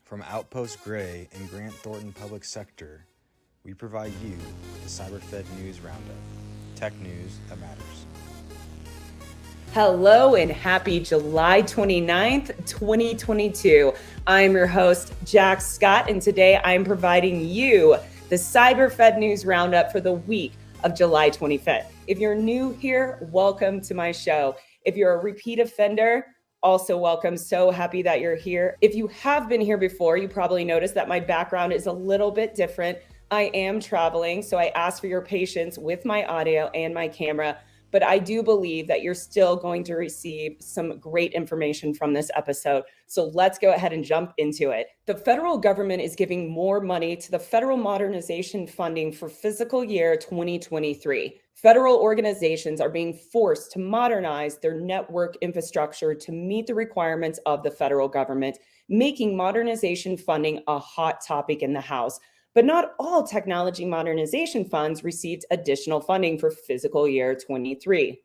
From Outpost Gray and Grant Thornton Public Sector, we provide you the CyberFed News Roundup. Tech news that matters. Hello and happy July 29th, 2022. I'm your host, Jack Scott, and today I'm providing you the CyberFed News Roundup for the week of July 25th. If you're new here, welcome to my show. If you're a repeat offender, also welcome. So happy that you're here. If you have been here before, you probably noticed that my background is a little bit different. I am traveling, so I ask for your patience with my audio and my camera. But I do believe that you're still going to receive some great information from this episode. So let's go ahead and jump into it. The federal government is giving more money to the federal modernization funding for fiscal year 2023. Federal organizations are being forced to modernize their network infrastructure to meet the requirements of the federal government, making modernization funding a hot topic in the House. But not all technology modernization funds received additional funding for fiscal year 23.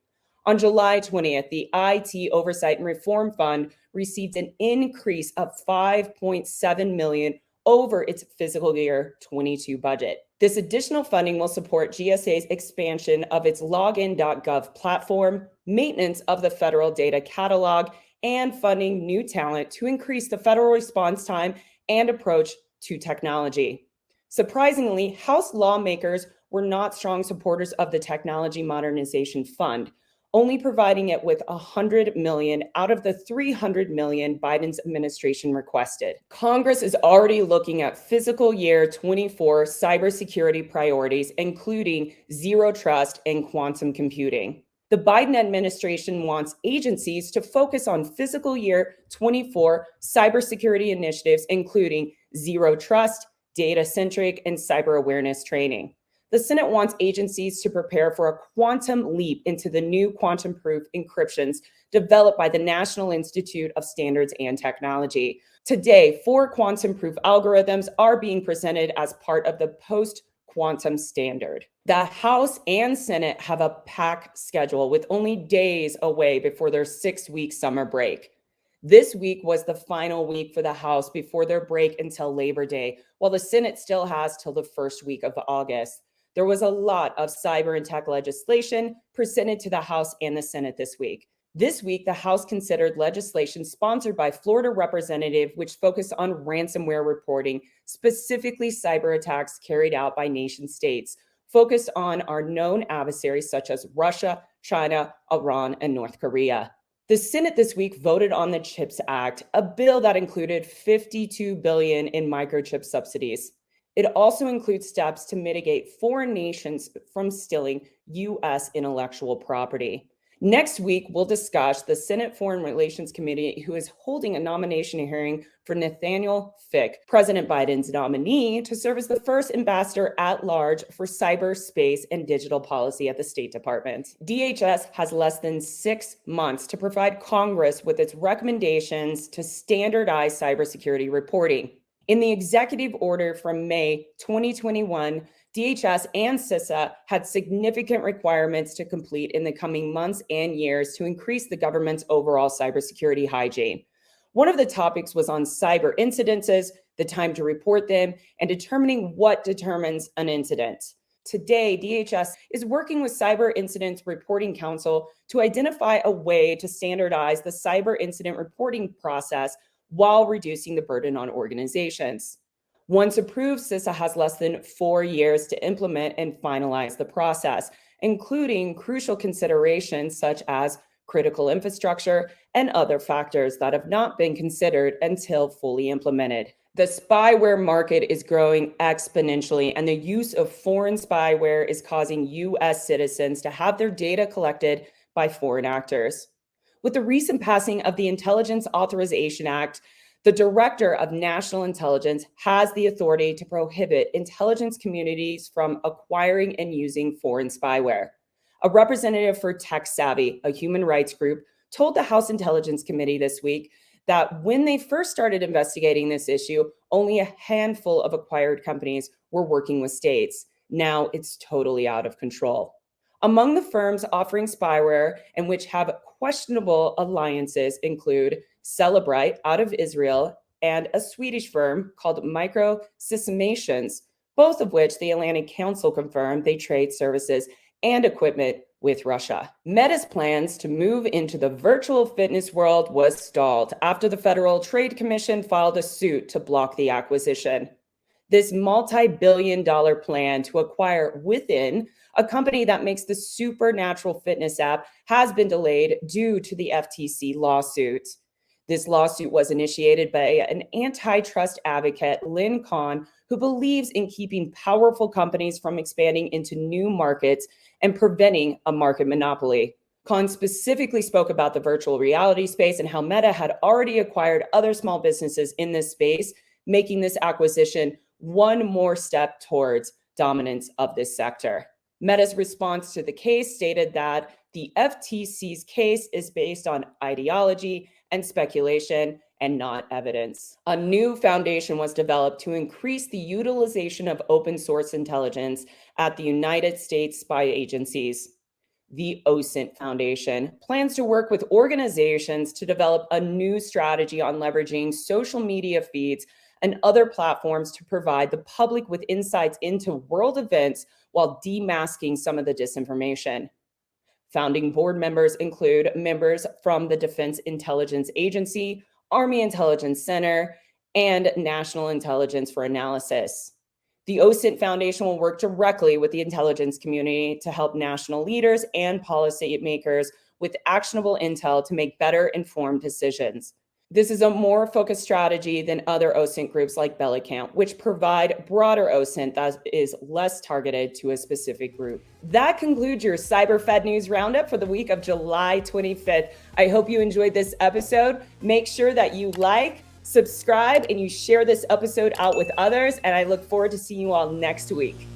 On July 20th, the IT Oversight and Reform Fund received an increase of $5.7 million over its fiscal year 22 budget. This additional funding will support GSA's expansion of its login.gov platform, maintenance of the federal data catalog, and funding new talent to increase the federal response time and approach to technology. Surprisingly, House lawmakers were not strong supporters of the Technology Modernization Fund, only providing it with $100 million out of the $300 million Biden's administration requested. Congress is already looking at fiscal year 24 cybersecurity priorities, including zero trust and quantum computing. The Biden administration wants agencies to focus on fiscal year 24 cybersecurity initiatives, including zero trust, Data-Centric, and cyber awareness training. The Senate wants agencies to prepare for a quantum leap into the new quantum-proof encryptions developed by the National Institute of Standards and Technology. Today, 4 quantum-proof algorithms are being presented as part of the post-quantum standard. The House and Senate have a packed schedule with only days away before their 6-week summer break. This week was the final week for the House before their break until Labor Day, while the Senate still has till the first week of August. There was a lot of cyber and tech legislation presented to the House and the Senate this week. This week, the House considered legislation sponsored by Florida Representative, which focused on ransomware reporting, specifically cyber attacks carried out by nation states, focused on our known adversaries such as Russia, China, Iran, and North Korea. The Senate this week voted on the CHIPS Act, a bill that included $52 billion in microchip subsidies. It also includes steps to mitigate foreign nations from stealing U.S. intellectual property. Next week, we'll discuss the Senate Foreign Relations Committee, who is holding a nomination hearing for Nathaniel Fick, President Biden's nominee, to serve as the first ambassador at large for cyberspace and digital policy at the State Department. DHS has less than 6 months to provide Congress with its recommendations to standardize cybersecurity reporting. In the executive order from May 2021, DHS and CISA had significant requirements to complete in the coming months and years to increase the government's overall cybersecurity hygiene. One of the topics was on cyber incidences, the time to report them, and determining what determines an incident. Today, DHS is working with Cyber Incident Reporting Council to identify a way to standardize the cyber incident reporting process while reducing the burden on organizations. Once approved, CISA has less than 4 years to implement and finalize the process, including crucial considerations such as critical infrastructure and other factors that have not been considered until fully implemented. The spyware market is growing exponentially, and the use of foreign spyware is causing U.S. citizens to have their data collected by foreign actors. With the recent passing of the Intelligence Authorization Act, the Director of National Intelligence has the authority to prohibit intelligence communities from acquiring and using foreign spyware. A representative for Tech Savvy, a human rights group, told the House Intelligence Committee this week that when they first started investigating this issue, only a handful of acquired companies were working with states. Now it's totally out of control. Among the firms offering spyware and which have questionable alliances include Cellebrite out of Israel and a Swedish firm called Microsystems, both of which the Atlantic Council confirmed they trade services and equipment with Russia. Meta's plans to move into the virtual fitness world was stalled after the Federal Trade Commission filed a suit to block the acquisition. This multi-billion-dollar plan to acquire Within, a company that makes the supernatural fitness app, has been delayed due to the FTC lawsuit. This lawsuit was initiated by an antitrust advocate, Lynn Kahn, who believes in keeping powerful companies from expanding into new markets and preventing a market monopoly. Kahn specifically spoke about the virtual reality space and how Meta had already acquired other small businesses in this space, making this acquisition one more step towards dominance of this sector. Meta's response to the case stated that the FTC's case is based on ideology and speculation and not evidence. A new foundation was developed to increase the utilization of open source intelligence at the United States spy agencies. The OSINT Foundation plans to work with organizations to develop a new strategy on leveraging social media feeds and other platforms to provide the public with insights into world events while demasking some of the disinformation. Founding board members include members from the Defense Intelligence Agency, Army Intelligence Center, and National Intelligence for Analysis. The OSINT Foundation will work directly with the intelligence community to help national leaders and policymakers with actionable intel to make better informed decisions. This is a more focused strategy than other OSINT groups like Bellicount, which provide broader OSINT that is less targeted to a specific group. That concludes your CyberFed News Roundup for the week of July 25th. I hope you enjoyed this episode. Make sure that you like, subscribe, and you share this episode out with others, and I look forward to seeing you all next week.